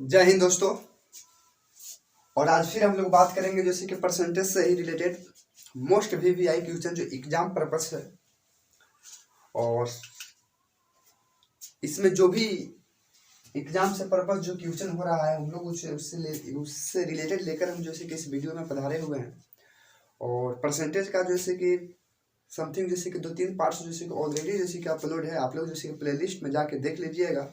जय हिंद दोस्तों। और आज फिर हम लोग बात करेंगे जैसे कि परसेंटेज से ही रिलेटेड मोस्ट वीवीआई क्वेश्चन जो एग्जाम पर्पस है, और इसमें जो भी एग्जाम से पर्पस जो क्वेश्चन हो रहा है हम लोग उससे रिलेटेड लेकर हम जैसे कि इस वीडियो में पधारे हुए हैं। और परसेंटेज का जैसे कि समथिंग जैसे कि 2-3 पार्ट्स जैसे कि ऑलरेडी जैसे कि अपलोड है, आप लोग जैसे कि प्लेलिस्ट में जाके देख लीजिएगा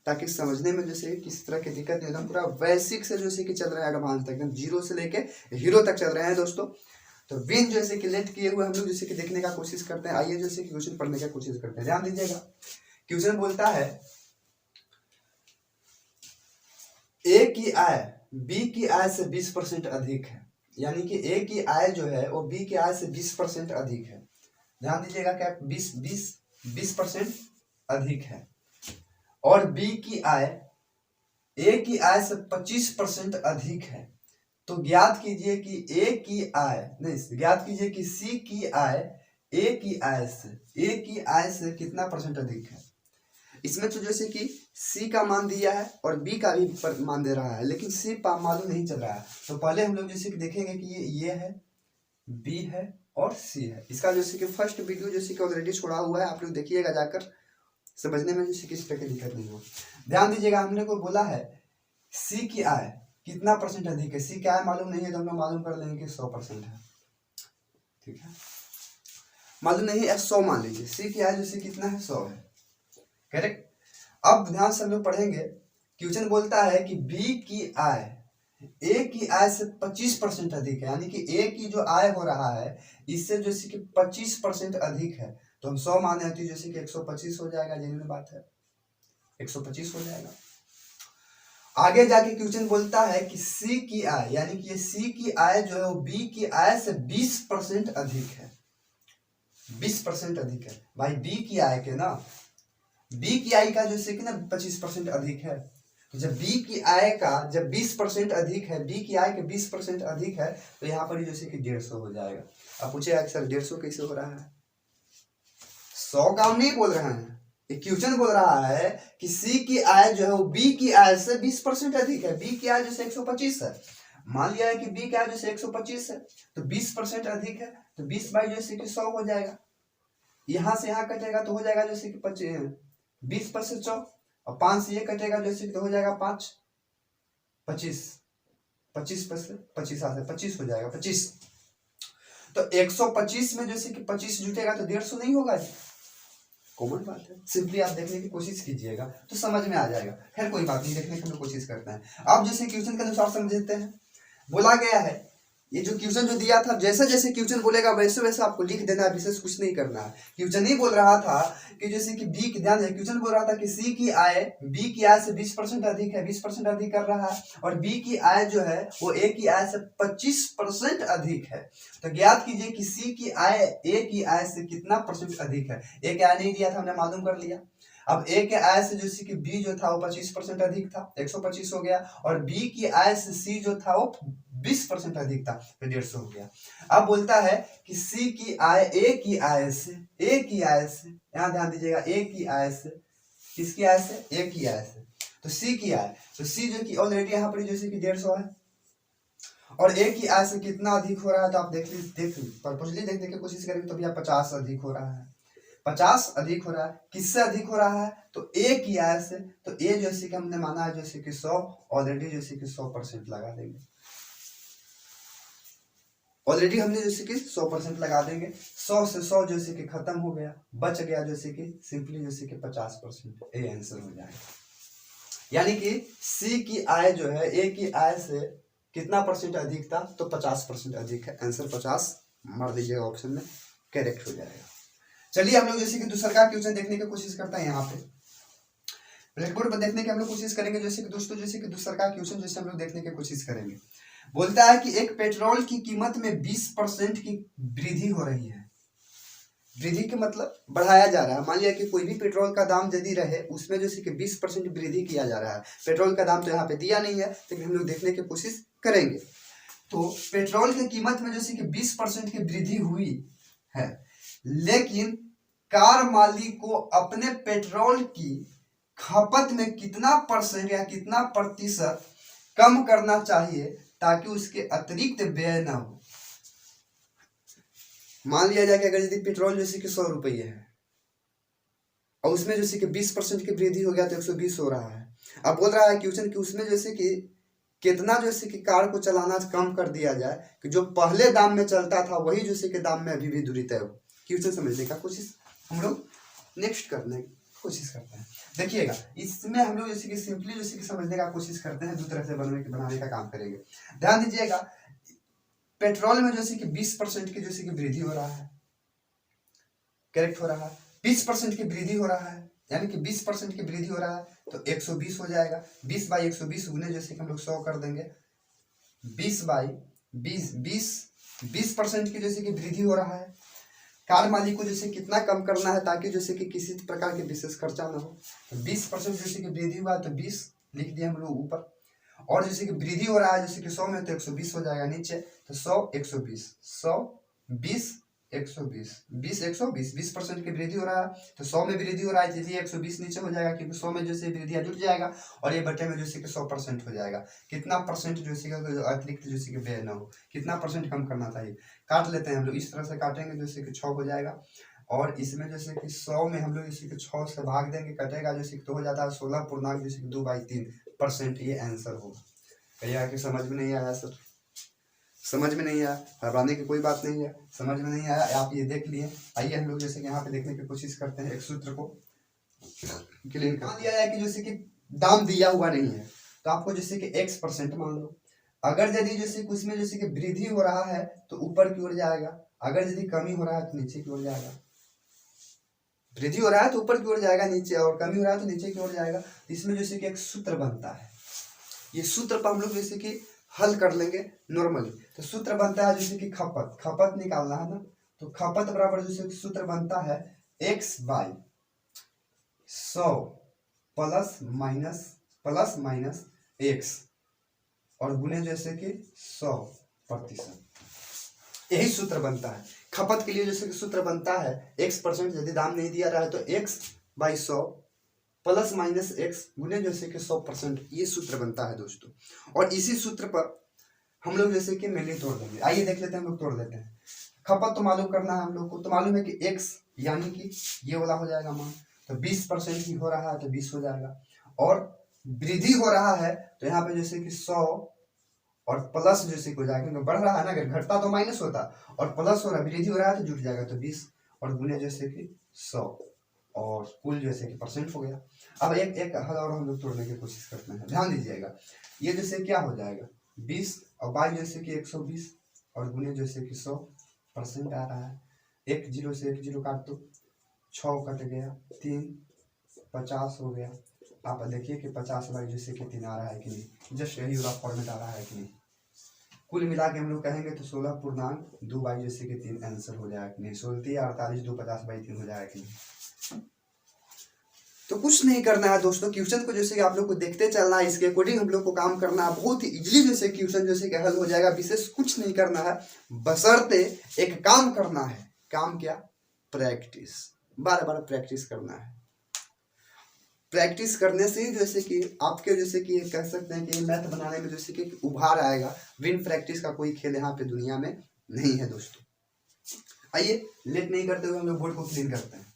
ताकि समझने में जैसे किस तरह की दिक्कत नहीं होता। पूरा बेसिक से जैसे कि चल रहा है एडवांस तक, एकदम जीरो से लेके हीरो तक चल रहे हैं दोस्तों। तो बिन जैसे कि लेट किए हुए हम लोग जैसे कि देखने का कोशिश करते हैं। आइए जैसे कि क्वेश्चन पढ़ने का कोशिश करते हैं, ध्यान दीजिएगा। क्वेश्चन बोलता है ए की आय बी की आय से 20% अधिक है, यानी कि ए की आय जो है वो बी की आय से 20% अधिक है। ध्यान दीजिएगा क्या 20% अधिक है। और बी की आय ए की आय से 25% अधिक है। तो ज्ञात कीजिए कि ज्ञात कीजिए कि सी की आय ए की आय से कितना परसेंट अधिक है। इसमें तो जैसे कि सी का मान दिया है और बी का भी मान दे रहा है, लेकिन सी मालूम नहीं चल रहा है। तो पहले हम लोग जैसे कि देखेंगे कि ये है, बी है और सी है। इसका जैसे कि फर्स्ट वीडियो जैसे कि ऑलरेडी छोड़ा हुआ है, आप लोग देखिएगा जाकर, समझने में जैसे किस तरह की दिक्कत नहीं हो। ध्यान दीजिएगा, हमने को बोला है सी की आय कितना परसेंट अधिक है। सी की आय मालूम नहीं है तो हम लोग मालूम कर लेंगे कि 100% है। ठीक है, मालूम नहीं है 100 मान लीजिए। सी की आय जैसे कितना है 100 है, करेक्ट। अब ध्यान से हम लोग पढ़ेंगे। क्वेश्चन बोलता है कि बी की आय ए की आय से 25% अधिक है, यानी कि ए की जो आय हो रहा है इससे जैसे कि 25% अधिक है। तो हम 100 माने हैं तो जैसे कि 125 हो जाएगा। जेन्युइन बात है, 125 हो जाएगा। आगे जाके क्वेश्चन बोलता है कि सी की आय, यानी कि ये सी की आय जो है वो बी की आय से 20% अधिक है। 20% अधिक है भाई बी की आय के ना, बी की आय का जैसे कि ना 25% अधिक है। तो जब बी की आय का जब 20% अधिक है, बी की आय के 20% अधिक है, तो यहाँ पर जैसे कि 150 हो जाएगा। अब पूछेगा सर 150 कैसे हो रहा है? 100 का हम नहीं बोल रहे हैं, क्वेश्चन बोल रहा है कि सी की आय जो है वो बी की आय से 20% अधिक है। बी की आय जैसे 125 है, मान लिया है कि बी की आय जैसे 125 है, तो 20% अधिक है, तो 20 बाई जैसे कि 100 हो जाएगा। यहां से यहां कटेगा तो हो जाएगा जैसे कि 20 पर से 100, और 5 से ये कटेगा जैसे कि तो हो जाएगा 5, 25, 25 पर से 25 से 25 हो जाएगा 25। तो 125 में जैसे कि 25 जुटेगा तो 150 नहीं होगा जी। कॉमन बात है, सिंपली आप देखने की कोशिश कीजिएगा तो समझ में आ जाएगा। खैर कोई बात नहीं, देखने की हम कोशिश करते हैं। अब जैसे क्वेश्चन के अनुसार समझते हैं। बोला गया है ये जो क्वेश्चन जो दिया था, जैसे जैसे क्वेश्चन बोलेगा वैसे वैसे आपको लिख देना है, विशेष कुछ नहीं करना है। क्वेश्चन ही बोल रहा था कि जैसे कि बी, ध्यान है, क्वेश्चन बोल रहा था कि सी की आय बी की आय से 20% अधिक है, 20% अधिक कर रहा है, और बी की आय जो है वो ए की आय से 25% अधिक है। तो ज्ञात कीजिए कि सी की आय ए की आय से कितना परसेंट अधिक है। ए की आय नहीं दिया था, हमने मालूम कर लिया। अब ए के आय से जैसे कि बी जो था वो 25% अधिक था, 125 हो गया, और बी की आय से सी जो था वो 20% अधिक था, तो 150 हो गया। अब बोलता है कि सी की आय ए की आय से, यहां ध्यान दीजिएगा, ए की आय से, किसकी आय से? ए की आय से। तो सी की आय, तो सी जो कि ऑलरेडी यहाँ पर जैसे कि 150 है, और ए की आय से कितना अधिक हो रहा है तो आप पर्पसली देखने की कोशिश करेंगे तो भैया 50 अधिक हो रहा है। 50 अधिक हो रहा है, किससे अधिक हो रहा है? तो ए की आय से। तो ए जैसे कि हमने माना है जैसे कि 100, ऑलरेडी जैसे कि 100% लगा देंगे। ऑलरेडी हमने जैसे कि 100% लगा देंगे। 100 से 100 जैसे कि खत्म हो गया, बच गया जैसे कि सिंपली जैसे कि 50%। ए आंसर हो जाएगा। यानी कि सी की आय जो है ए की आय से कितना परसेंट अधिक था? तो 50% अधिक है। आंसर 50 मार दीजिएगा ऑप्शन में, करेक्ट हो जाएगा। चलिए हम लोग जैसे कि दूसरा का क्वेश्चन देखने की कोशिश करते हैं। यहाँ पे ब्लैक बोर्ड पर देखने की हम लोग कोशिश करेंगे। जैसे कि दोस्तों जैसे कि दूसरा का क्वेश्चन जैसे हम लोग देखने की कोशिश करेंगे। बोलता है कि एक पेट्रोल की कीमत में 20% की वृद्धि हो रही है। वृद्धि के मतलब बढ़ाया जा रहा है। मान लिया कि कोई भी पेट्रोल का दाम यदि रहे, उसमें जैसे कि 20% वृद्धि किया जा रहा है। पेट्रोल का दाम तो यहाँ पे दिया नहीं है, लेकिन हम लोग देखने की कोशिश करेंगे। तो पेट्रोल की कीमत में जैसे कि 20% की वृद्धि हुई है, लेकिन कार मालिक को अपने पेट्रोल की खपत में कितना परसेंट या कितना प्रतिशत कम करना चाहिए ताकि उसके अतिरिक्त व्यय ना हो। मान लिया जाए कि अगर यदि पेट्रोल जैसे कि 100 रुपये है और उसमें जैसे कि 20% की वृद्धि हो गया तो 120 हो रहा है। अब बोल रहा है क्वेश्चन कि उसमें जैसे कि कितना जैसे कि कार को चलाना कम कर दिया जाए कि जो पहले दाम में चलता था वही जैसे कि दाम में अभी भी दूरी तय हो। क्वेश्चन समझने का कोशिश हम लोग नेक्स्ट करने की कोशिश करते हैं। देखिएगा इसमें हम लोग जैसे कि सिंपली जैसे कि समझने का कोशिश करते हैं, दो तरह से बनाने का काम करेंगे। ध्यान दीजिएगा पेट्रोल में जैसे कि 20% की जैसे कि वृद्धि हो रहा है, करेक्ट हो रहा है, 20% की वृद्धि हो रहा है, यानी कि 20% की वृद्धि हो रहा है तो 120 हो जाएगा। 20 बाई 120 गुने जैसे कि हम लोग 100 कर देंगे। 20 बाई 20% की जैसे कि वृद्धि हो रहा है। कार मालिक को जैसे कितना कम करना है ताकि जैसे कि किसी प्रकार के विशेष खर्चा ना हो। तो 20% जैसे कि वृद्धि हुआ तो 20 लिख दिया हम लोग ऊपर, और जैसे कि वृद्धि हो रहा है जैसे कि 100 में तो 120 हो जाएगा नीचे, तो 100 120 100 20 120 20 120 20% की वृद्धि हो रहा है तो 100 में वृद्धि हो रहा है इसलिए 120 नीचे हो जाएगा क्योंकि 100 में जैसे वृद्धि जुट जाएगा और ये बटे में जैसे कि 100% हो जाएगा। कितना परसेंट जैसे कि अतिरिक्त जैसे कि व्यय ना हो, कितना परसेंट कम करना चाहिए, काट लेते हैं हम लोग। इस तरह से काटेंगे जैसे कि 6 हो जाएगा और इसमें जैसे कि 100 में हम लोग जैसे कि 6 से भाग देंगे, कटेगा जैसे कि तो हो जाता है 16 जैसे कि 2/3%। ये आंसर होगा। कहिए आके समझ में नहीं आया सर? समझ में नहीं आया, घबराने की कोई बात नहीं है। समझ में नहीं आया आप ये देख लिए। आइए हम लोग जैसे कि यहाँ पे देखने की कोशिश करते हैं, एक सूत्र को क्लीन कर दिया जाए कि जैसे कि दाम दिया हुआ नहीं है तो आपको जैसे कि x% मान लो। अगर यदि जैसे उसमें जैसे कि वृद्धि हो रहा है तो ऊपर की ओर जाएगा, अगर यदि कमी हो रहा है तो नीचे की ओर जाएगा। वृद्धि हो रहा है तो ऊपर की ओर जाएगा नीचे, और कमी हो रहा है तो नीचे की ओर जाएगा। इसमें जैसे कि एक सूत्र बनता है, ये सूत्र पर हम लोग जैसे कि हल कर लेंगे नॉर्मली। तो सूत्र बनता है जैसे कि खपत निकालना है ना, तो खपत बराबर जैसे सूत्र बनता है x/100 प्लस माइनस x और गुने जैसे कि 100%। यही सूत्र बनता है खपत के लिए। जैसे कि सूत्र बनता है x%, यदि दाम नहीं दिया रहा है तो x/100 प्लस माइनस x गुने जैसे कि 100%। ये सूत्र बनता है दोस्तों, और इसी सूत्र पर हम लोग जैसे कि मेनली तोड़ देंगे। आइए देख लेते हैं, हम लोग तोड़ लेते हैं। खपत तो मालूम करना है हम लोग को, तो मालूम है कि x यानी कि ये वाला हो जाएगा मान, तो 20% की हो रहा है तो 20 हो जाएगा, और वृद्धि हो रहा है तो यहाँ पे जैसे कि 100 और प्लस जैसे कि हो जाएगा क्योंकि बढ़ रहा है ना, अगर घटता तो माइनस होता, और प्लस हो रहा है वृद्धि हो रहा है तो जुट जाएगा तो 20 और गुने जैसे कि 100 और कुल जैसे कि परसेंट हो गया। अब एक एक हल और हम लोग तोड़ने की कोशिश करते हैं। ध्यान दीजिएगा ये जैसे क्या हो जाएगा 20 और बाई जैसे कि 120 और गुने जैसे कि 100% आ रहा है। 1 0 से 1 0 काट दो, 6 कट गया, 3 50 हो गया। आप देखिए कि 50 बाई जैसे कि 3 आ रहा है कि नहीं, जस्ट यही वाला फॉर्मेट आ रहा है कि नहीं। कुल मिला के हम लोग कहेंगे तो 16.2 बाई जैसे कि 3 आंसर हो जाएगा कि नहीं। 16 48 2 50/3 हो जाएगा कि नहीं। तो कुछ नहीं करना है दोस्तों, क्वेश्चन को जैसे कि आप लोग को देखते चलना है, इसके अकॉर्डिंग हम लोग को काम करना है। बहुत ही इजीली जैसे क्वेश्चन जैसे कि हल हो जाएगा, विशेष कुछ नहीं करना है, बशर्ते एक काम करना है। काम क्या? प्रैक्टिस, बार बार प्रैक्टिस करना है। प्रैक्टिस करने से ही जैसे कि आपके जैसे कि कह सकते हैं कि मैथ बनाने में जैसे कि उभार आएगा। बिन प्रैक्टिस का कोई खेल यहाँ पे दुनिया में नहीं है दोस्तों। आइए लेट नहीं करते हुए हम लोग बोर्ड को क्लीन करते हैं।